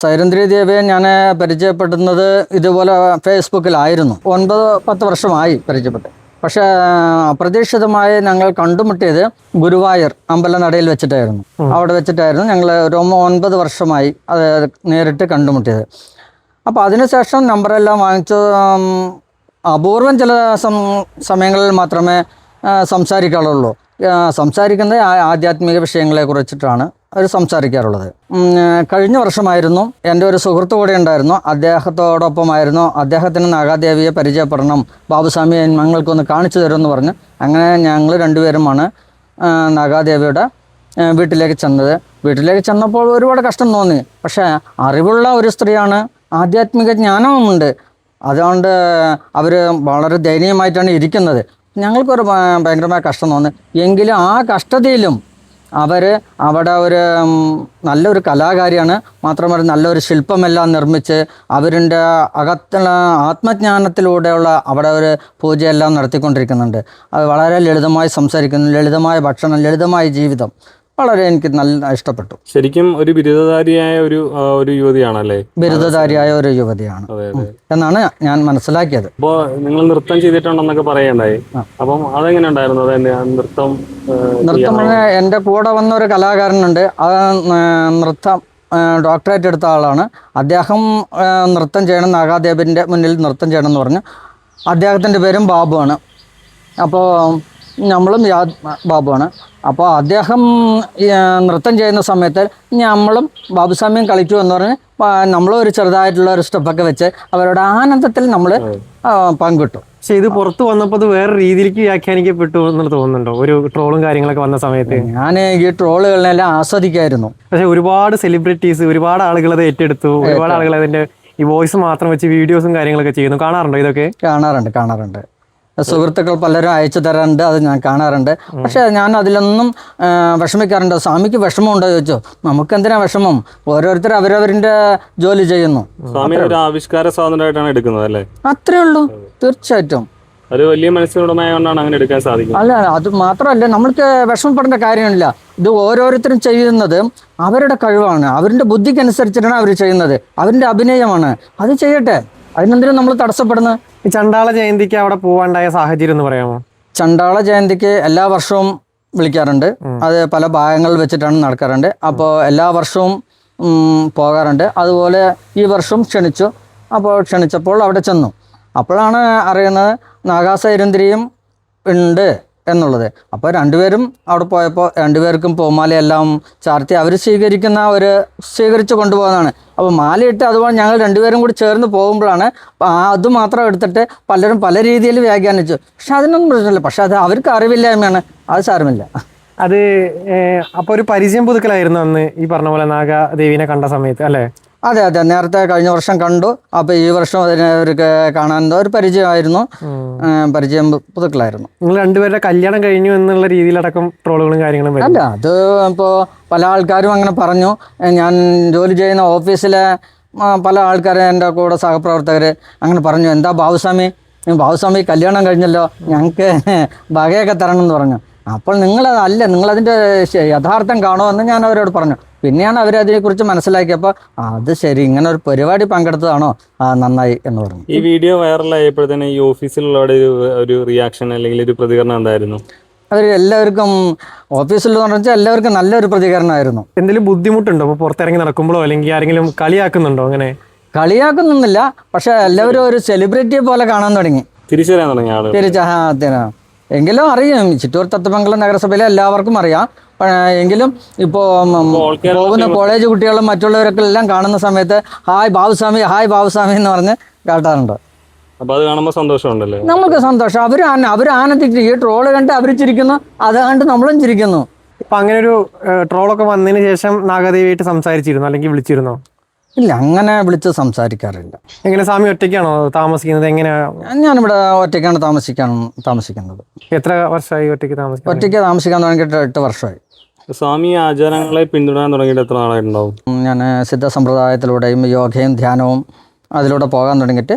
സൈരന്ധ്രി ദേവിയെ ഞാൻ പരിചയപ്പെടുന്നത് ഇതുപോലെ ഫേസ്ബുക്കിലായിരുന്നു. 9-10 വർഷമായി പരിചയപ്പെട്ട്. പക്ഷേ അപ്രതീക്ഷിതമായി ഞങ്ങൾ കണ്ടുമുട്ടിയത് ഗുരുവായൂർ അമ്പലനടയിൽ വെച്ചിട്ടായിരുന്നു. അവിടെ വെച്ചിട്ടായിരുന്നു ഞങ്ങൾ ഒരു 9 വർഷമായി അത് നേരിട്ട് കണ്ടുമുട്ടിയത്. അപ്പോൾ അതിനുശേഷം നമ്പറെല്ലാം വാങ്ങിച്ചു. അപൂർവം ചില സമയങ്ങളിൽ മാത്രമേ സംസാരിക്കാറുള്ളൂ. സംസാരിക്കുന്നത് ആധ്യാത്മിക വിഷയങ്ങളെ കുറിച്ചിട്ടാണ് അവർ സംസാരിക്കാറുള്ളത്. കഴിഞ്ഞ വർഷമായിരുന്നു എൻ്റെ ഒരു സുഹൃത്തു കൂടെ ഉണ്ടായിരുന്നു. അദ്ദേഹത്തോടൊപ്പമായിരുന്നു. അദ്ദേഹത്തിന് നാഗാദേവിയെ പരിചയപ്പെടണം, ബാബുസ്വാമിയെ ഞങ്ങൾക്കൊന്ന് കാണിച്ചു തരുമെന്ന് പറഞ്ഞ് അങ്ങനെ ഞങ്ങൾ രണ്ടുപേരുമാണ് നാഗാദേവിയുടെ വീട്ടിലേക്ക് ചെന്നത്. വീട്ടിലേക്ക് ചെന്നപ്പോൾ ഒരുപാട് കഷ്ടം തോന്നി. പക്ഷേ അറിവുള്ള ഒരു സ്ത്രീയാണ്, ആധ്യാത്മിക ജ്ഞാനവുമുണ്ട്. അതുകൊണ്ട് അവർ വളരെ ദയനീയമായിട്ടാണ് ഇരിക്കുന്നത്. ഞങ്ങൾക്കൊരു ഭയങ്കരമായ കഷ്ടം തോന്നി. എങ്കിലും ആ കഷ്ടതയിലും അവർ അവിടെ ഒരു നല്ലൊരു കലാകാരിയാണ്. മാത്രമല്ല നല്ലൊരു ശില്പമെല്ലാം നിർമ്മിച്ച് അവരുടെ അകത്തുള്ള ആത്മജ്ഞാനത്തിലൂടെയുള്ള അവിടെ ഒരു പൂജയെല്ലാം നടത്തിക്കൊണ്ടിരിക്കുന്നുണ്ട്. അത് വളരെ ലളിതമായി സംസാരിക്കുന്നു, ലളിതമായ ഭക്ഷണം, ലളിതമായ ജീവിതം. വളരെ എനിക്ക് നല്ല ഇഷ്ടപ്പെട്ടു. ശരിക്കും ഒരു ബിരുദധാരിയായ ഒരു യുവതിയാണല്ലേ? ബിരുദധാരിയായ ഒരു യുവതിയാണ് എന്നാണ് ഞാൻ മനസ്സിലാക്കിയത്. അപ്പോൾ നിങ്ങൾ നൃത്തം ചെയ്തിട്ടുണ്ടെന്നൊക്കെ പറയണ്ടായി. അപ്പം അതെങ്ങനെ ഉണ്ടായിരുന്നു? നൃത്തം എൻ്റെ കൂടെ വന്ന ഒരു കലാകാരനുണ്ട്. നൃത്തം ഡോക്ടറേറ്റ് എടുത്ത ആളാണ്. അദ്ദേഹം നൃത്തം ചെയ്യണം, നാഗാദേവിൻ്റെ മുന്നിൽ നൃത്തം ചെയ്യണം എന്ന് പറഞ്ഞു. അദ്ദേഹത്തിൻ്റെ പേരും ബാബുവാണ്. അപ്പോൾ നമ്മളും ബാബുവാണ്. അപ്പോൾ അദ്ദേഹം നൃത്തം ചെയ്യുന്ന സമയത്ത് നമ്മളും ബാബുസ്വാമിയും കളിക്കുമെന്ന് പറഞ്ഞ് നമ്മളും ഒരു ചെറുതായിട്ടുള്ള ഒരു സ്റ്റെപ്പൊക്കെ വെച്ച് അവരുടെ ആനന്ദത്തിൽ നമ്മൾ പങ്കിട്ടു. പക്ഷെ ഇത് പുറത്ത് വന്നപ്പോൾ അത് വേറെ രീതിയിലേക്ക് വ്യാഖ്യാനിക്കപ്പെട്ടു എന്ന് തോന്നുന്നുണ്ടോ? ഒരു ട്രോളും കാര്യങ്ങളൊക്കെ വന്ന സമയത്ത് ഞാൻ ഈ ട്രോളുകളെല്ലാം ആസ്വദിക്കായിരുന്നു. പക്ഷെ ഒരുപാട് സെലിബ്രിറ്റീസ്, ഒരുപാട് ആളുകൾ അത് ഏറ്റെടുത്തു. ഒരുപാട് ആളുകൾ അതിന്റെ ഈ വോയിസ് മാത്രം വെച്ച് വീഡിയോസും കാര്യങ്ങളൊക്കെ ചെയ്യുന്നു. കാണാറുണ്ടോ ഇതൊക്കെ? കാണാറുണ്ട്. സുഹൃത്തുക്കൾ പലരും അയച്ചു തരാറുണ്ട്, അത് ഞാൻ കാണാറുണ്ട്. പക്ഷേ ഞാൻ അതിലൊന്നും വിഷമിക്കാറുണ്ട്. സ്വാമിക്ക് വിഷമമുണ്ടോ ചോദിച്ചോ? നമുക്കെന്തിനാ വിഷമം? ഓരോരുത്തർ അവരവരിൻ്റെ ജോലി ചെയ്യുന്നു. സ്വാമി ഒരു ആവിഷ്കാര സ്വാതന്ത്ര്യമായിട്ടാണ് എടുക്കുന്നത് അല്ലേ? അത്രേ ഉള്ളൂ, തീർച്ചയായിട്ടും. ഒരു വലിയ മനസ്സിനുടമയായതുകൊണ്ടാണ് അങ്ങനെ എടുക്കാൻ സാധിക്കുന്നത്. അല്ല, അത് മാത്രമല്ല, നമ്മൾക്ക് വിഷമപ്പെടേണ്ട കാര്യമില്ല. ഇത് ഓരോരുത്തരും ചെയ്യുന്നത് അവരുടെ കഴിവാണ്, അവരുടെ ബുദ്ധിക്കനുസരിച്ചിട്ടാണ് അവർ ചെയ്യുന്നത്, അവരുടെ അഭിനയമാണ്. അത് ചെയ്യട്ടെ, അതിനെന്തിനും നമ്മൾ തടസ്സപ്പെടുന്നത്? ഈ ചണ്ടാള ജയന്തിക്ക് അവിടെ പോവാണ്ടായ സാഹചര്യം എന്ന് പറയാമോ? ചണ്ടാള ജയന്തിക്ക് എല്ലാ വർഷവും വിളിക്കാറുണ്ട്. അത് പല ഭാഗങ്ങളിൽ വെച്ചിട്ടാണ് നടക്കാറുണ്ട്. അപ്പോൾ എല്ലാ വർഷവും പോകാറുണ്ട്. അതുപോലെ ഈ വർഷം ക്ഷണിച്ചു. അപ്പോൾ ക്ഷണിച്ചപ്പോൾ അവിടെ ചെന്നു. അപ്പോഴാണ് അറിയുന്നത് നാഗാസൈരന്ധ്രിയും ഉണ്ട് എന്നുള്ളത്. അപ്പോൾ രണ്ടുപേരും അവിടെ പോയപ്പോൾ രണ്ടുപേർക്കും പൂമാലയെല്ലാം ചാർത്തി അവർ സ്വീകരിച്ച് കൊണ്ടുപോകുന്നതാണ്. അപ്പോൾ മാലയിട്ട് അതുപോലെ ഞങ്ങൾ രണ്ടുപേരും കൂടി ചേർന്ന് പോകുമ്പോഴാണ് അത് മാത്രം എടുത്തിട്ട് പലരും പല രീതിയിൽ വ്യാഖ്യാനിച്ചു. പക്ഷെ അതിനൊന്നും പ്രശ്നമില്ല. പക്ഷെ അത് അവർക്ക് അറിവില്ലായ്മയാണ്, അത് സാരമില്ല. അത് അപ്പോൾ ഒരു പരിചയം പുതുക്കലായിരുന്നു അന്ന് ഈ പറഞ്ഞ പോലെ നാഗാദേവിനെ കണ്ട സമയത്ത് അല്ലേ? അതെ, നേരത്തെ കഴിഞ്ഞ വർഷം കണ്ടു. അപ്പോൾ ഈ വർഷം അവർക്ക് കാണാൻ ഒരു പരിചയമായിരുന്നു, പരിചയം പുതുക്കലായിരുന്നു. നിങ്ങൾ രണ്ടുപേരുടെ കല്യാണം കഴിഞ്ഞു എന്നുള്ള രീതിയിലടക്കം ട്രോളുകളും കാര്യങ്ങളും അല്ല, അത് ഇപ്പോൾ പല ആൾക്കാരും അങ്ങനെ പറഞ്ഞു. ഞാൻ ജോലി ചെയ്യുന്ന ഓഫീസിലെ പല ആൾക്കാരും എൻ്റെ കൂടെ സഹപ്രവർത്തകർ അങ്ങനെ പറഞ്ഞു, എന്താ ബാബുസ്വാമി കല്യാണം കഴിഞ്ഞല്ലോ, ഞങ്ങൾക്ക് വകയൊക്കെ തരണം എന്ന് പറഞ്ഞു. അപ്പോൾ നിങ്ങളതിൻ്റെ യഥാർത്ഥം കാണുമെന്ന് ഞാൻ അവരോട് പറഞ്ഞു. പിന്നെയാണ് അവരതിനെക്കുറിച്ച് മനസ്സിലാക്കിയപ്പോൾ അത് ശരി, ഇങ്ങനെ ഒരു പരിപാടി പങ്കെടുത്തതാണോ, നന്നായി എന്ന് പറഞ്ഞു. ഈ വീഡിയോ വൈറലായപ്പോഴത്തേന് ഈ ഓഫീസിലുള്ള ഒരു റിയാക്ഷൻ അല്ലെങ്കിൽ ഒരു പ്രതികരണം എന്തായിരുന്നു? അവർ എല്ലാവർക്കും ഓഫീസിൽ പറഞ്ഞാൽ എല്ലാവർക്കും നല്ലൊരു പ്രതികരണമായിരുന്നു. എന്തെങ്കിലും ബുദ്ധിമുട്ടുണ്ടോ അപ്പോൾ പുറത്തിറങ്ങി നടക്കുമ്പോഴോ, അല്ലെങ്കിൽ ആരെങ്കിലും കളിയാക്കുന്നുണ്ടോ? അങ്ങനെ കളിയാക്കുന്നൊന്നുമില്ല. പക്ഷെ എല്ലാവരും ഒരു സെലിബ്രിറ്റിയെ പോലെ കാണാൻ തുടങ്ങി, തിരിച്ചറിയാൻ തുടങ്ങി. എങ്കിലും അറിയാം, ചിറ്റൂർ തത്തമംഗലം നഗരസഭയിലെ എല്ലാവർക്കും അറിയാം. എങ്കിലും ഇപ്പോൾ പോകുന്ന കോളേജ് കുട്ടികളും മറ്റുള്ളവരൊക്കെ എല്ലാം കാണുന്ന സമയത്ത് ഹായ് ബാബുസ്വാമി എന്ന് പറഞ്ഞ് കേട്ടാറുണ്ട്. അപ്പോൾ അത് കാണുമ്പോൾ സന്തോഷമുണ്ടല്ലേ? നമുക്ക് സന്തോഷം. അവർ ആനന്ദിച്ചു. ഈ ട്രോള് കണ്ട് അവർ ചിരിക്കുന്നു, അത് കണ്ട് നമ്മളും ചിരിക്കുന്നു. ഇപ്പം അങ്ങനെ ഒരു ട്രോളൊക്കെ വന്നതിന് ശേഷം നാഗാദേവിയായിട്ട് സംസാരിച്ചിരുന്നോ അല്ലെങ്കിൽ വിളിച്ചിരുന്നോ? ഇല്ല, അങ്ങനെ വിളിച്ച് സംസാരിക്കാറില്ല. എങ്ങനെ സ്വാമി ഒറ്റയ്ക്കാണോ താമസിക്കുന്നത്? എങ്ങനെയാ? ഞാനിവിടെ ഒറ്റയ്ക്കാണ് താമസിക്കുന്നത്. എത്ര വർഷമായി ഒറ്റയ്ക്ക് താമസിക്കാൻ? ഒറ്റയ്ക്ക് താമസിക്കാൻ തുടങ്ങിയിട്ട് 8 വർഷമായി. സ്വാമി ആചാരങ്ങളെ പിന്തുടരാൻ തുടങ്ങിയിട്ട് എത്ര നാളായിട്ടുണ്ടാവും? ഞാൻ സിദ്ധ സമ്പ്രദായത്തിലൂടെയും യോഗയും ധ്യാനവും അതിലൂടെ പോകാൻ തുടങ്ങിയിട്ട്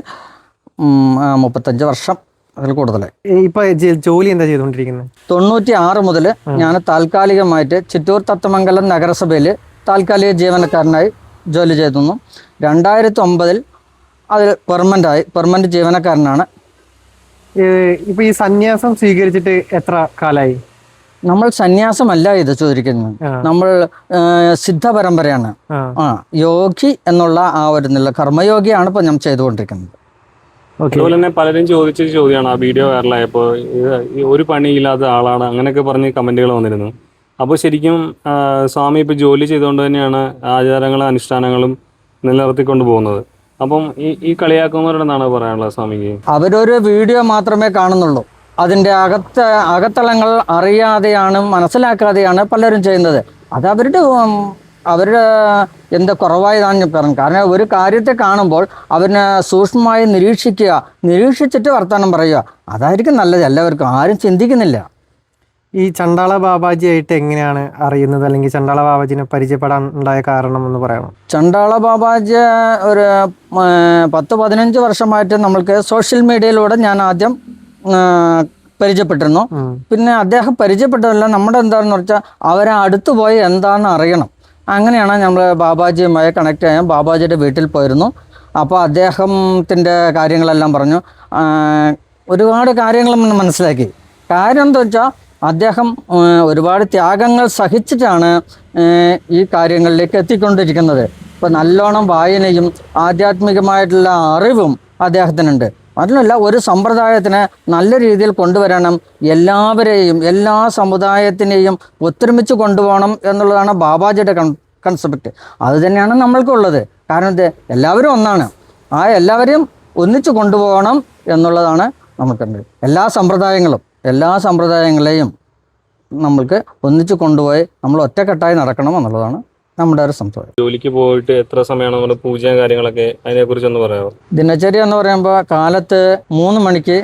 35 വർഷം അതിൽ കൂടുതലായി. ഇപ്പൊ ജോലി എന്താ ചെയ്തുകൊണ്ടിരിക്കുന്നത്? 96 മുതൽ ഞാൻ താൽക്കാലികമായിട്ട് ചിറ്റൂർ തത്തമംഗലം നഗരസഭയിൽ താൽക്കാലിക ജീവനക്കാരനായി ജോലി ചെയ്തിരുന്നു. 2009 അതിൽ പെർമനൻ്റ് ജീവനക്കാരനാണ്. ഇപ്പൊ ഈ സന്യാസം സ്വീകരിച്ചിട്ട് എത്ര കാലായി? നമ്മൾ സന്യാസമല്ല ഇത് ചോദിക്കുന്നത്, നമ്മൾ സിദ്ധ പരമ്പരയാണ്. യോഗി എന്നുള്ള ആ ഒരു നില കർമ്മയോഗിയാണ് ഇപ്പൊ ഞാൻ ചെയ്തുകൊണ്ടിരിക്കുന്നത്. അതുപോലെ തന്നെ പലരും ചോദിച്ച ചോദ്യമാണ് ആ വീഡിയോ വൈറലായപ്പോൾ, ഒരു പണിയില്ലാത്ത ആളാണ് അങ്ങനെയൊക്കെ പറഞ്ഞ് കമന്റുകൾ വന്നിരുന്നു. അപ്പോൾ ശരിക്കും സ്വാമി ഇപ്പൊ ജോലി ചെയ്തുകൊണ്ട് തന്നെയാണ് ആചാരങ്ങളും അനുഷ്ഠാനങ്ങളും നിലനിർത്തിക്കൊണ്ട് പോകുന്നത്. അപ്പം ഈ കളിയാക്കുന്നവരോടെന്നാണ് പറയാനുള്ളത് സ്വാമിക്ക്? അവരൊരു വീഡിയോ മാത്രമേ കാണുന്നുള്ളൂ, അതിൻ്റെ അകത്തളങ്ങൾ അറിയാതെയാണ്, മനസ്സിലാക്കാതെയാണ് പലരും ചെയ്യുന്നത്. അത് അവരുടെ എന്താ കുറവായതാണ് പറഞ്ഞു. കാരണം ഒരു കാര്യത്തെ കാണുമ്പോൾ അവന് സൂക്ഷ്മമായി നിരീക്ഷിച്ചിട്ട് വർത്തമാനം പറയുക, അതായിരിക്കും നല്ലത്. എല്ലാവർക്കും ആരും ചിന്തിക്കുന്നില്ല. ഈ ചണ്ടാള ബാബാജി ആയിട്ട് എങ്ങനെയാണ് അറിയുന്നത്, അല്ലെങ്കിൽ ചണ്ടാള ബാബാജിനെ പരിചയപ്പെടാൻ ഉണ്ടായ കാരണം എന്ന് പറയാമോ? ചണ്ടാള ബാബാജി ഒരു 10-15 വർഷമായിട്ട് നമ്മൾക്ക് സോഷ്യൽ മീഡിയയിലൂടെ ഞാൻ ആദ്യം പരിചയപ്പെട്ടിരുന്നു. പിന്നെ അദ്ദേഹം പരിചയപ്പെട്ടതല്ല, നമ്മുടെ എന്താണെന്ന് വെച്ചാൽ അവരെ അടുത്ത് പോയി എന്താണെന്ന് അറിയണം. അങ്ങനെയാണ് നമ്മൾ ബാബാജിയുമായി കണക്ട് ചെയ്യാൻ ബാബാജിയുടെ വീട്ടിൽ പോയിരുന്നു. അപ്പോൾ അദ്ദേഹത്തിൻ്റെ കാര്യങ്ങളെല്ലാം പറഞ്ഞു, ഒരുപാട് കാര്യങ്ങൾ മനസ്സിലാക്കി. കാര്യം എന്താ വെച്ചാൽ അദ്ദേഹം ഒരുപാട് ത്യാഗങ്ങൾ സഹിച്ചിട്ടാണ് ഈ കാര്യങ്ങളിലേക്ക് എത്തിക്കൊണ്ടിരിക്കുന്നത്. ഇപ്പോൾ നല്ലോണം വായനയും ആധ്യാത്മികമായിട്ടുള്ള അറിവും അദ്ദേഹത്തിനുണ്ട്. മാത്രമല്ല ഒരു സമ്പ്രദായത്തിനെ നല്ല രീതിയിൽ കൊണ്ടുവരണം, എല്ലാവരെയും എല്ലാ സമുദായത്തിനെയും ഒത്തൊരുമിച്ച് കൊണ്ടുപോകണം എന്നുള്ളതാണ് ബാബാജിയുടെ കൺസെപ്റ്റ്. അത് തന്നെയാണ് നമ്മൾക്കുള്ളത്. കാരണം ഇത് എല്ലാവരും ഒന്നാണ്, ആ എല്ലാവരെയും ഒന്നിച്ച് കൊണ്ടുപോകണം എന്നുള്ളതാണ് നമുക്കുണ്ട്. എല്ലാ സമ്പ്രദായങ്ങളെയും നമ്മൾക്ക് ഒന്നിച്ച് കൊണ്ടുപോയി നമ്മൾ ഒറ്റക്കെട്ടായി നടക്കണം എന്നുള്ളതാണ് നമ്മുടെ ഒരു സംശയം. ജോലിക്ക് പോയിട്ട് എത്ര സമയമാണ് നമ്മുടെ പൂജയും കാര്യങ്ങളൊക്കെ, അതിനെക്കുറിച്ച് ഒന്ന് പറയാമോ? ദിനചര്യ എന്ന് പറയുമ്പോൾ കാലത്ത് 3 മണിക്ക്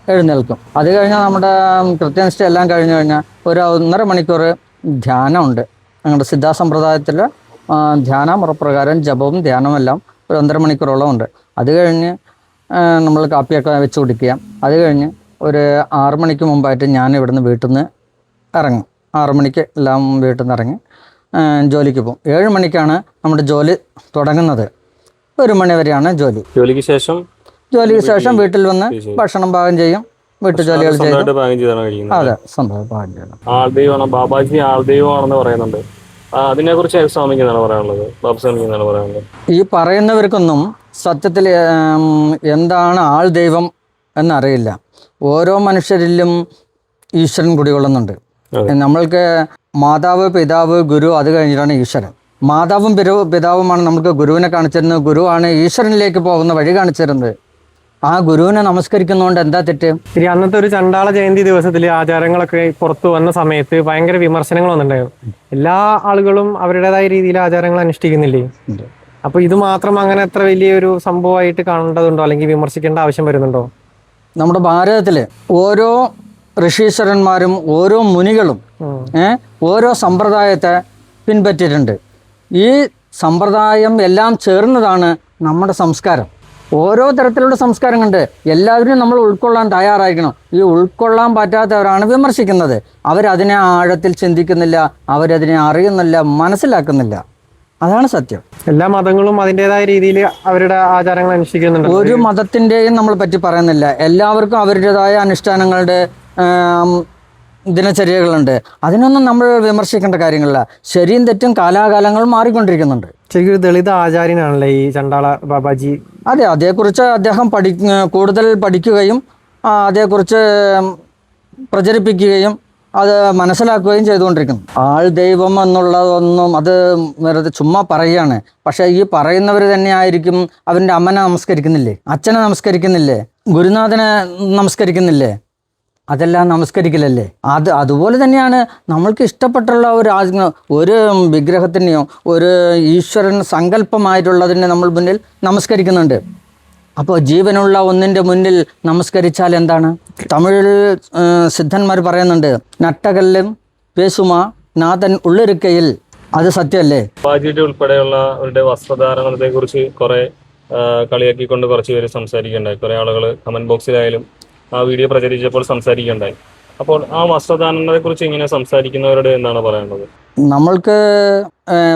എഴുന്നേൽക്കും. അത് കഴിഞ്ഞാൽ നമ്മുടെ കൃത്യനിഷ്ഠ എല്ലാം കഴിഞ്ഞ് കഴിഞ്ഞാൽ ഒരു 1.5 മണിക്കൂർ ധ്യാനമുണ്ട്. ഞങ്ങളുടെ സിദ്ധാസമ്പ്രദായത്തിൽ ധ്യാനമുറപ്രകാരം ജപവും ധ്യാനവും എല്ലാം ഒരു 1.5 മണിക്കൂറോളം ഉണ്ട്. അത് കഴിഞ്ഞ് നമ്മൾ കാപ്പിയൊക്കെ വെച്ച് കുടിക്കുക. അത് കഴിഞ്ഞ് ഒരു 6 മണിക്ക് മുമ്പായിട്ട് ഞാൻ ഇവിടുന്ന് വീട്ടിൽ നിന്ന് ഇറങ്ങും. 6 മണിക്ക് എല്ലാം വീട്ടിൽ നിന്ന് ഇറങ്ങി ജോലിക്ക് പോകും. 7 മണിക്കാണ് നമ്മുടെ ജോലി തുടങ്ങുന്നത്. 1 മണി വരെയാണ് ജോലി. ജോലിക്ക് ശേഷം വീട്ടിൽ വന്ന് ഭക്ഷണം പാകം ചെയ്യും, വീട്ടു ജോലികൾ ചെയ്യും. അതെ, സ്വന്തമായി പാകം ചെയ്യണം. ആൾദൈവമാണ് ബാബാജി, ആൾദൈവമാണെന്ന് പറയുന്നുണ്ട്. അതിനെ കുറിച്ച് സ്വാമിക്ക് എന്താണ് പറയാനുള്ളത്, ബാബുസ്വാമിക്ക് എന്താണ് പറയാനുള്ളത്? ഈ പറയുന്നവർക്കൊന്നും സത്യത്തിൽ എന്താണ് ആൾ ദൈവം എന്നറിയില്ല. ഓരോ മനുഷ്യരിലും ഈശ്വരൻ കുടികൊള്ളുന്നുണ്ട്. നമ്മൾക്ക് മാതാവ്, പിതാവ്, ഗുരു, അത് കഴിഞ്ഞിട്ടാണ് ഈശ്വരൻ. മാതാവും പിതാവുമാണ് നമുക്ക് ഗുരുവിനെ കാണിച്ചിരുന്നത്. ഗുരുവാണ് ഈശ്വരനിലേക്ക് പോകുന്ന വഴി കാണിച്ചിരുന്നത്. ആ ഗുരുവിനെ നമസ്കരിക്കുന്നതുകൊണ്ട് എന്താ തെറ്റ്? ശരി, അന്നത്തെ ഒരു ചണ്ടാള ജയന്തി ദിവസത്തിൽ ആചാരങ്ങളൊക്കെ പുറത്തു വന്ന സമയത്ത് ഭയങ്കര വിമർശനങ്ങൾ വന്നിട്ടുണ്ടായിരുന്നു. എല്ലാ ആളുകളും അവരുടേതായ രീതിയിൽ ആചാരങ്ങൾ അനുഷ്ഠിക്കുന്നില്ലേ? അപ്പൊ ഇത് മാത്രം അങ്ങനെ അത്ര വലിയൊരു സംഭവമായിട്ട് കാണേണ്ടതുണ്ടോ, അല്ലെങ്കിൽ വിമർശിക്കേണ്ട ആവശ്യം വരുന്നുണ്ടോ? നമ്മുടെ ഭാരതത്തില് ഓരോ ഋഷീശ്വരന്മാരും ഓരോ മുനികളും ഓരോ സമ്പ്രദായത്തെ പിൻപറ്റിയിട്ടുണ്ട്. ഈ സമ്പ്രദായം എല്ലാം ചേർന്നതാണ് നമ്മുടെ സംസ്കാരം. ഓരോ തരത്തിലുള്ള സംസ്കാരങ്ങളുണ്ട്. എല്ലാവരും നമ്മൾ ഉൾക്കൊള്ളാൻ തയ്യാറായിരിക്കണം. ഈ ഉൾക്കൊള്ളാൻ പറ്റാത്തവരാണ് വിമർശിക്കുന്നത്. അവരതിനെ ആഴത്തിൽ ചിന്തിക്കുന്നില്ല, അവരതിനെ അറിയുന്നില്ല, മനസ്സിലാക്കുന്നില്ല. അതാണ് സത്യം. എല്ലാ മതങ്ങളും അതിൻ്റെതായ രീതിയിൽ അവരുടെ ആചാരങ്ങൾ അനുഷ്ഠിക്കുന്നുണ്ട്. ഒരു മതത്തിൻ്റെയും നമ്മൾ പറ്റി പറയുന്നില്ല. എല്ലാവർക്കും അവരുടേതായ അനുഷ്ഠാനങ്ങളുടെ ദിനചര്യകളുണ്ട്. അതിനൊന്നും നമ്മൾ വിമർശിക്കേണ്ട കാര്യങ്ങളില്ല. ശരിയും തെറ്റും കാലാകാലങ്ങൾ മാറിക്കൊണ്ടിരിക്കുന്നുണ്ട്. ശരിക്കും ഒരു ദളിത് ആചാര്യനാണല്ലേ ഈ ചണ്ടാള ബാബാജി? അതെ, അതേക്കുറിച്ച് അദ്ദേഹം കൂടുതൽ പഠിക്കുകയും അതേക്കുറിച്ച് പ്രചരിപ്പിക്കുകയും അത് മനസ്സിലാക്കുകയും ചെയ്തുകൊണ്ടിരിക്കുന്നു. ആൾ ദൈവം എന്നുള്ളതൊന്നും അത് വെറുതെ ചുമ്മാ പറയുകയാണ്. പക്ഷേ ഈ പറയുന്നവർ തന്നെ ആയിരിക്കും അവൻ്റെ അമ്മനെ നമസ്കരിക്കുന്നില്ലേ, അച്ഛനെ നമസ്കരിക്കുന്നില്ലേ, ഗുരുനാഥനെ നമസ്കരിക്കുന്നില്ലേ? അതെല്ലാം നമസ്കരിക്കലല്ലേ? അതുപോലെ തന്നെയാണ് നമ്മൾക്ക് ഇഷ്ടപ്പെട്ടുള്ള ഒരു വിഗ്രഹത്തിനെയോ ഒരു ഈശ്വരൻ സങ്കല്പമായിട്ടുള്ളതിനെ നമ്മൾ മുന്നിൽ നമസ്കരിക്കുന്നുണ്ട്. അപ്പോൾ ജീവനുള്ള ഒന്നിൻ്റെ മുന്നിൽ നമസ്കരിച്ചാൽ എന്താണ്? തമിഴിൽ സിദ്ധന്മാർ പറയുന്നുണ്ട്, നട്ടകല്ലും പേസുമ നാഥൻ ഉള്ളിരിക്കയിൽ. അത് സത്യമല്ലേ? ബാബാജിയുടെ ഉൾപ്പെടെയുള്ള അവരുടെ വസ്ത്രധാരണത്തെ കുറിച്ച് കുറെ കളിയാക്കിക്കൊണ്ട് കുറച്ച് പേര് സംസാരിക്കുകയുണ്ടായി. കുറെ ആളുകൾ കമന്റ് ബോക്സിലായാലും ആ വീഡിയോ പ്രചരിച്ചപ്പോൾ സംസാരിക്കുകയുണ്ടായി. അപ്പോൾ ആ വസ്ത്രധാരണത്തെ കുറിച്ച് ഇങ്ങനെ സംസാരിക്കുന്നവരോട് എന്താണ് പറയാനുള്ളത്? നമ്മൾക്ക്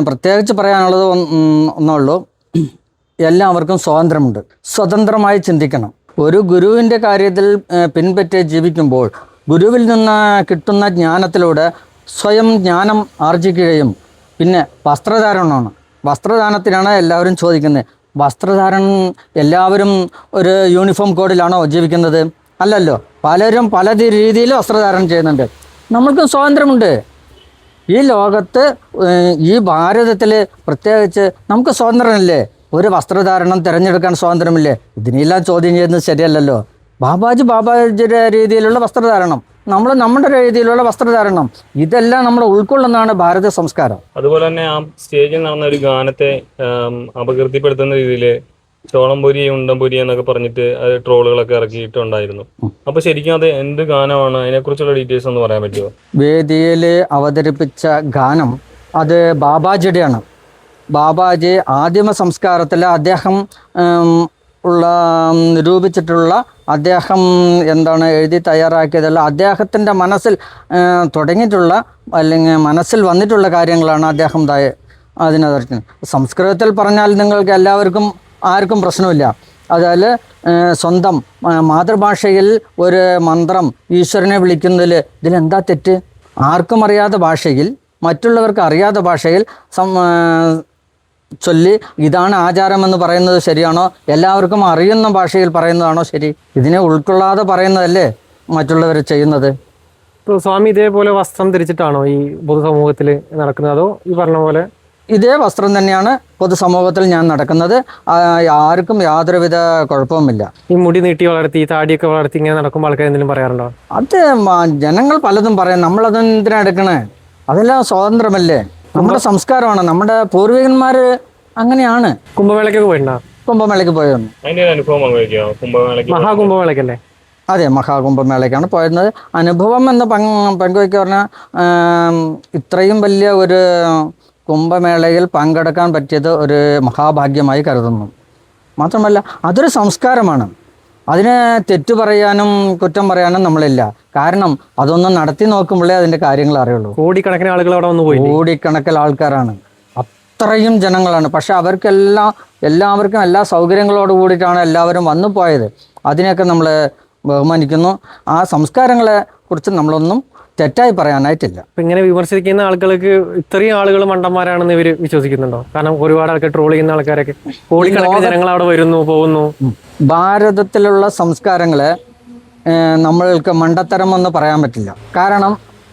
പ്രത്യേകിച്ച് പറയാനുള്ളത് ഒന്നുള്ളൂ, എല്ലാവർക്കും സ്വാതന്ത്ര്യമുണ്ട്. സ്വതന്ത്രമായി ചിന്തിക്കണം. ഒരു ഗുരുവിൻ്റെ കാര്യത്തിൽ പിൻപറ്റി ജീവിക്കുമ്പോൾ ഗുരുവിൽ നിന്ന് കിട്ടുന്ന ജ്ഞാനത്തിലൂടെ സ്വയം ജ്ഞാനം ആർജിക്കുകയും പിന്നെ വസ്ത്രധാരണമാണ്. വസ്ത്രധാരണത്തിനാണ് എല്ലാവരും ചോദിക്കുന്നത്. വസ്ത്രധാരണം എല്ലാവരും ഒരു യൂണിഫോം കോഡിലാണോ ജീവിക്കുന്നത്? അല്ലല്ലോ. പലരും പല രീതിയിൽ വസ്ത്രധാരണം ചെയ്യുന്നുണ്ട്. നമ്മൾക്കും സ്വാതന്ത്ര്യമുണ്ട്. ഈ ലോകത്ത് ഈ ഭാരതത്തിൽ പ്രത്യേകിച്ച് നമുക്ക് സ്വാതന്ത്ര്യമല്ലേ? ഒരു വസ്ത്രധാരണം തിരഞ്ഞെടുക്കാൻ സ്വാതന്ത്ര്യമില്ലേ? ഇതിനെല്ലാം ചോദ്യം ചെയ്യുന്നത് ശരിയല്ലല്ലോ. ബാബാജിയുടെ രീതിയിലുള്ള വസ്ത്രധാരണം, നമ്മൾ നമ്മുടെ രീതിയിലുള്ള വസ്ത്രധാരണം, ഇതെല്ലാം നമ്മൾ ഉൾക്കൊള്ളുന്നതാണ് ഭാരത സംസ്കാരം. അതുപോലെ തന്നെ ആ സ്റ്റേജിൽ നടന്ന ഒരു ഗാനത്തെ അപകീർത്തിപ്പെടുത്തുന്ന രീതിയിൽ ചോളംപൊരി ഉണ്ടംപൊരി എന്നൊക്കെ പറഞ്ഞിട്ട് അത് ട്രോളുകളൊക്കെ ഇറക്കിയിട്ടുണ്ടായിരുന്നു. അപ്പൊ ശരിക്കും അത് എന്ത് ഗാനമാണ്? അതിനെക്കുറിച്ചുള്ള ഡീറ്റെയിൽസ് ഒന്ന് പറയാൻ പറ്റുമോ? വേദിയിൽ അവതരിപ്പിച്ച ഗാനം അത് ബാബാജിയുടെയാണ്. ബാബാജി ആദിമ സംസ്കാരത്തിൽ അദ്ദേഹം നിരൂപിച്ചിട്ടുള്ള, അദ്ദേഹം എഴുതി തയ്യാറാക്കിയതല്ല, അദ്ദേഹത്തിൻ്റെ മനസ്സിൽ തുടങ്ങിയിട്ടുള്ള അല്ലെങ്കിൽ മനസ്സിൽ വന്നിട്ടുള്ള കാര്യങ്ങളാണ് അദ്ദേഹം അതിനകത്ത്. സംസ്കൃതത്തിൽ പറഞ്ഞാൽ നിങ്ങൾക്ക് എല്ലാവർക്കും ആർക്കും പ്രശ്നമില്ല. അതായത് സ്വന്തം മാതൃഭാഷയിൽ ഒരു മന്ത്രം ഈശ്വരനെ വിളിക്കുന്നതിൽ ഇതിലെന്താ തെറ്റ്? ആർക്കും അറിയാത്ത ഭാഷയിൽ, മറ്റുള്ളവർക്ക് അറിയാത്ത ഭാഷയിൽ ചൊല്ലി ഇതാണ് ആചാരമെന്ന് പറയുന്നത് ശരിയാണോ? എല്ലാവർക്കും അറിയുന്ന ഭാഷയിൽ പറയുന്നതാണോ ശരി? ഇതിനെ ഉൾക്കൊള്ളാതെ പറയുന്നതല്ലേ മറ്റുള്ളവർ ചെയ്യുന്നത്? ഇപ്പോൾ സ്വാമി ഇതേപോലെ വസ്ത്രം ധരിച്ചിട്ടാണോ ഈ പൊതുസമൂഹത്തിൽ നടക്കുന്നത്, അതോ ഈ പറഞ്ഞ പോലെ? ഇതേ വസ്ത്രം തന്നെയാണ് പൊതുസമൂഹത്തിൽ ഞാൻ നടക്കുന്നത്. ആർക്കും യാതൊരുവിധ കുഴപ്പവുമില്ല. ഈ മുടി നീട്ടി വളർത്തി, താടിയൊക്കെ വളർത്തി ഇങ്ങനെ നടക്കുമ്പോൾ ആൾക്കാർ എന്തെങ്കിലും പറയാറുണ്ടോ? അത് ജനങ്ങൾ പലതും പറയും. നമ്മളതൊന്നും എന്തിനാ എടുക്കണേ? അതെല്ലാം സ്വാതന്ത്ര്യമല്ലേ, നമ്മുടെ സംസ്കാരമാണ്. നമ്മുടെ പൂർവികന്മാർ അങ്ങനെയാണ്. കുംഭമേളയ്ക്കൊക്കെ പോയിട്ടുണ്ടോ? കുംഭമേളയ്ക്ക് പോയിരുന്നു. മഹാകുംഭമേളയ്ക്കല്ലേ? അതെ, മഹാകുംഭമേളയ്ക്കാണ് പോയിരുന്നത്. അനുഭവം എന്ന് പങ്കുവയ്ക്കുക പറഞ്ഞാൽ, ഇത്രയും വലിയ ഒരു കുംഭമേളയിൽ പങ്കെടുക്കാൻ പറ്റിയത് ഒരു മഹാഭാഗ്യമായി കരുതുന്നു. മാത്രമല്ല അതൊരു സംസ്കാരമാണ്. അതിനെ തെറ്റു പറയാനും കുറ്റം പറയാനും നമ്മളില്ല. കാരണം അതൊന്നും നടത്തി നോക്കുമ്പോഴേ അതിൻ്റെ കാര്യങ്ങൾ അറിയുള്ളൂ. കോടിക്കണക്കിന് ആളുകൾ അവിടെ വന്നു പോയി. കോടിക്കണക്കിന് ആൾക്കാരാണ്, അത്രയും ജനങ്ങളാണ്. പക്ഷെ എല്ലാവർക്കും എല്ലാ സൗകര്യങ്ങളോട് കൂടിയിട്ടാണ് എല്ലാവരും വന്നു പോയത്. അതിനെയൊക്കെ നമ്മൾ ബഹുമാനിക്കുന്നു. ആ സംസ്കാരങ്ങളെ കുറിച്ച് നമ്മളൊന്നും തെറ്റായി പറയാനായിട്ടില്ല. ഇങ്ങനെ വിമർശിക്കുന്ന ആളുകൾക്ക് ഇത്രയും ആളുകൾ മണ്ടന്മാരാണെന്ന് ഇവർ വിശ്വസിക്കുന്നുണ്ടോ? കാരണം ഒരുപാട് ആൾക്കാർ ട്രോൾ ചെയ്യുന്ന ആൾക്കാരൊക്കെ കോടിക്കണക്കിന് ജനങ്ങൾ അവിടെ വരുന്നു പോകുന്നു. ഭാരതത്തിലുള്ള സംസ്കാരങ്ങളെ നമ്മൾക്ക് മണ്ടത്തരമെന്ന് പറയാൻ പറ്റില്ല. കാരണം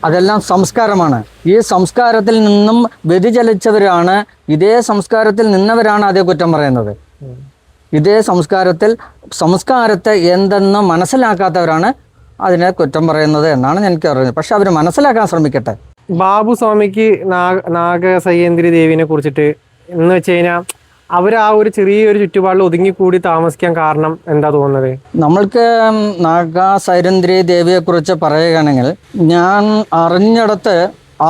അതെല്ലാം സംസ്കാരമാണ്. ഈ സംസ്കാരത്തിൽ നിന്നും വ്യതിചലിച്ചവരാണ്, ഇതേ സംസ്കാരത്തിൽ നിന്നവരാണ് അതേ കുറ്റം പറയുന്നത്. ഇതേ സംസ്കാരത്തെ എന്തെന്ന് മനസ്സിലാക്കാത്തവരാണ് അതിനെ കുറ്റം പറയുന്നത് എന്നാണ് എനിക്ക് അറിയുന്നത്. പക്ഷെ അവർ മനസ്സിലാക്കാൻ ശ്രമിക്കട്ടെ. ബാബു സ്വാമിക്ക് നാഗസഹ്യേന്ദ്രി ദേവിനെ കുറിച്ചിട്ട് എന്ന് വെച്ച് കഴിഞ്ഞാൽ അവർ ആ ഒരു ചെറിയൊരു ചുറ്റുപാടിൽ ഒതുങ്ങിക്കൂടി താമസിക്കാൻ കാരണം എന്താ തോന്നുന്നത്? നമ്മൾക്ക് നാഗസഹ്യേന്ദ്രി ദേവിയെക്കുറിച്ച് പറയുകയാണെങ്കിൽ, ഞാൻ അറിഞ്ഞിടത്ത്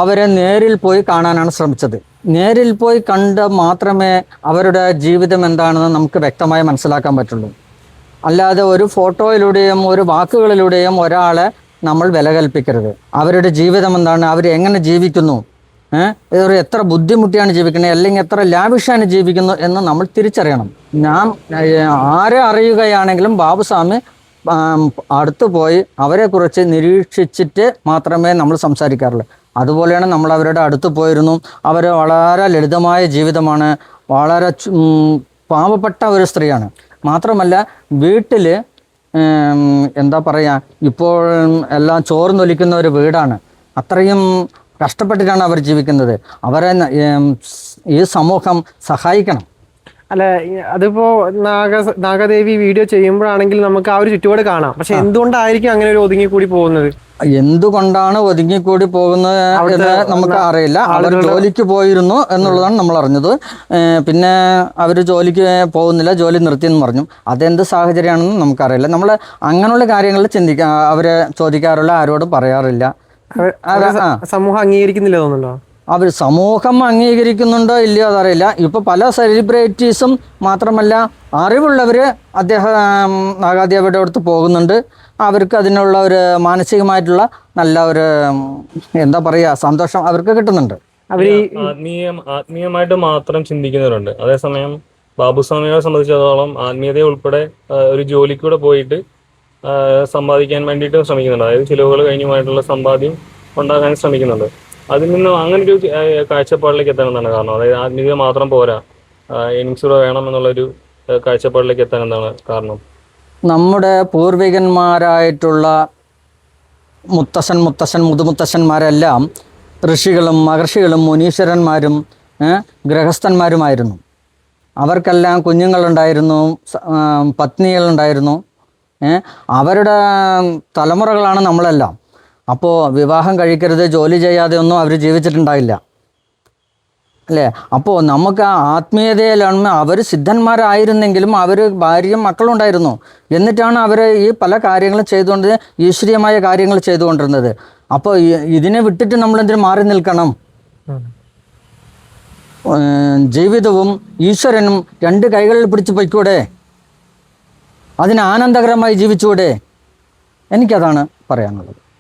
അവരെ നേരിൽ പോയി കാണാനാണ് ശ്രമിച്ചത്. നേരിൽ പോയി കണ്ട് മാത്രമേ അവരുടെ ജീവിതം എന്താണെന്ന് നമുക്ക് വ്യക്തമായി മനസ്സിലാക്കാൻ പറ്റുള്ളൂ. അല്ലാതെ ഒരു ഫോട്ടോയിലൂടെയും ഒരു വാക്കുകളിലൂടെയും ഒരാളെ നമ്മൾ വില കൽപ്പിക്കരുത്. അവരുടെ ജീവിതം എന്താണ്, അവർ എങ്ങനെ ജീവിക്കുന്നു, എത്ര ബുദ്ധിമുട്ടിയാണ് ജീവിക്കുന്നത്, അല്ലെങ്കിൽ എത്ര ലാവിഷാണ് ജീവിക്കുന്നു എന്ന് നമ്മൾ തിരിച്ചറിയണം. ഞാൻ ആരെ അറിയുകയാണെങ്കിലും ബാബുസ്വാമി അടുത്ത് പോയി അവരെക്കുറിച്ച് നിരീക്ഷിച്ചിട്ട് മാത്രമേ നമ്മൾ സംസാരിക്കാറുള്ളൂ. അതുപോലെയാണ് നമ്മൾ അവരുടെ അടുത്ത് പോയിരുന്നു. അവർ വളരെ ലളിതമായ ജീവിതമാണ്, വളരെ പാവപ്പെട്ട ഒരു സ്ത്രീയാണ്. മാത്രമല്ല വീട്ടിൽ എന്താ പറയുക, ഇപ്പോൾ എല്ലാം ചോർന്നൊലിക്കുന്ന ഒരു വീടാണ്. അത്രയും കഷ്ടപ്പെട്ടിട്ടാണ് അവർ ജീവിക്കുന്നത്. അവരെ ഈ സമൂഹം സഹായിക്കണം. അല്ല, അതിപ്പോ നാഗദേവി വീഡിയോ ചെയ്യുമ്പോഴാണെങ്കിൽ നമുക്ക് ആ ഒരു ചുറ്റുപാട് കാണാം. പക്ഷെ എന്തുകൊണ്ടായിരിക്കും അങ്ങനെ ഒരു ഒതുങ്ങിക്കൂടി പോകുന്നത്? എന്തുകൊണ്ടാണ് ഒതുങ്ങിക്കൂടി പോകുന്നത് എന്ന് നമുക്ക് അറിയില്ല. അവർ ജോലിക്ക് പോയിരുന്നു എന്നുള്ളതാണ് നമ്മൾ അറിഞ്ഞത്. പിന്നെ അവർ ജോലിക്ക് പോകുന്നില്ല, ജോലി നിർത്തിയെന്ന് പറഞ്ഞു. അതെന്ത് സാഹചര്യമാണെന്ന് നമുക്കറിയില്ല. നമ്മൾ അങ്ങനെയുള്ള കാര്യങ്ങളിൽ അവരെ ചോദിക്കാറില്ല, ആരോടും പറയാറില്ല. സമൂഹം അംഗീകരിക്കുന്നില്ല തോന്നുന്നുണ്ടോ? അവർ സമൂഹം അംഗീകരിക്കുന്നുണ്ടോ ഇല്ലയോ അതറിയില്ല. ഇപ്പോൾ പല സെലിബ്രിറ്റീസും മാത്രമല്ല അറിവുള്ളവർ നാഗാദേവിയുടെ അടുത്ത് പോകുന്നുണ്ട്. അവർക്ക് അതിനുള്ള ഒരു മാനസികമായിട്ടുള്ള നല്ല ഒരു എന്താ പറയുക സന്തോഷം അവർക്ക് കിട്ടുന്നുണ്ട്. അവർ ഈ ആത്മീയമായിട്ട് മാത്രം ചിന്തിക്കുന്നവരുണ്ട്. അതേസമയം ബാബുസ്വാമിയെ സംബന്ധിച്ചിടത്തോളം ആത്മീയത ഉൾപ്പെടെ ഒരു ജോലിക്കൂടെ പോയിട്ട് സമ്പാദിക്കാൻ വേണ്ടിയിട്ട് ശ്രമിക്കുന്നുണ്ട്. അതായത് ചിലവുകൾ കഴിഞ്ഞുമായിട്ടുള്ള സമ്പാദ്യം ഉണ്ടാക്കാൻ ശ്രമിക്കുന്നുണ്ട്. അതിൽ നിന്ന് അങ്ങനെ ഒരു കാഴ്ചപ്പാടിലേക്ക് എത്താൻ എന്താണ് കാരണം? അതായത് ആത്മീയത മാത്രം പോരാ, എനിംസ് കൂടെ വേണം എന്നുള്ളൊരു കാഴ്ചപ്പാടിലേക്ക് എത്താൻ എന്താണ് കാരണം? നമ്മുടെ പൂർവികന്മാരായിട്ടുള്ള മുതുമുത്തശ്ശന്മാരെല്ലാം ഋഷികളും മഹർഷികളും മുനീശ്വരന്മാരും ഗൃഹസ്ഥന്മാരുമായിരുന്നു. അവർക്കെല്ലാം കുഞ്ഞുങ്ങളുണ്ടായിരുന്നു, പത്നികളുണ്ടായിരുന്നു. അവരുടെ തലമുറകളാണ് നമ്മളെല്ലാം. അപ്പോൾ വിവാഹം കഴിക്കരുത്, ജോലി ചെയ്യാതെ ഒന്നും അവർ ജീവിച്ചിട്ടുണ്ടായില്ല അല്ലേ? അപ്പോൾ നമുക്ക് ആ ആത്മീയതയിലാണ് അവർ സിദ്ധന്മാരായിരുന്നെങ്കിലും അവർ ഭാര്യയും മക്കളും ഉണ്ടായിരുന്നു. എന്നിട്ടാണ് അവർ ഈ പല കാര്യങ്ങളും ചെയ്തുകൊണ്ട് ഈശ്വരീയമായ കാര്യങ്ങൾ ചെയ്തുകൊണ്ടിരുന്നത്. അപ്പോൾ ഇതിനെ വിട്ടിട്ട് നമ്മളെന്തിനു മാറി നിൽക്കണം? ജീവിതവും ഈശ്വരനും രണ്ട് കൈകളിൽ പിടിച്ച് പൊയ്ക്കൂടെ? അതിന് ആനന്ദകരമായി ജീവിച്ചുകൂടെ? എനിക്കതാണ് പറയാനുള്ളത്.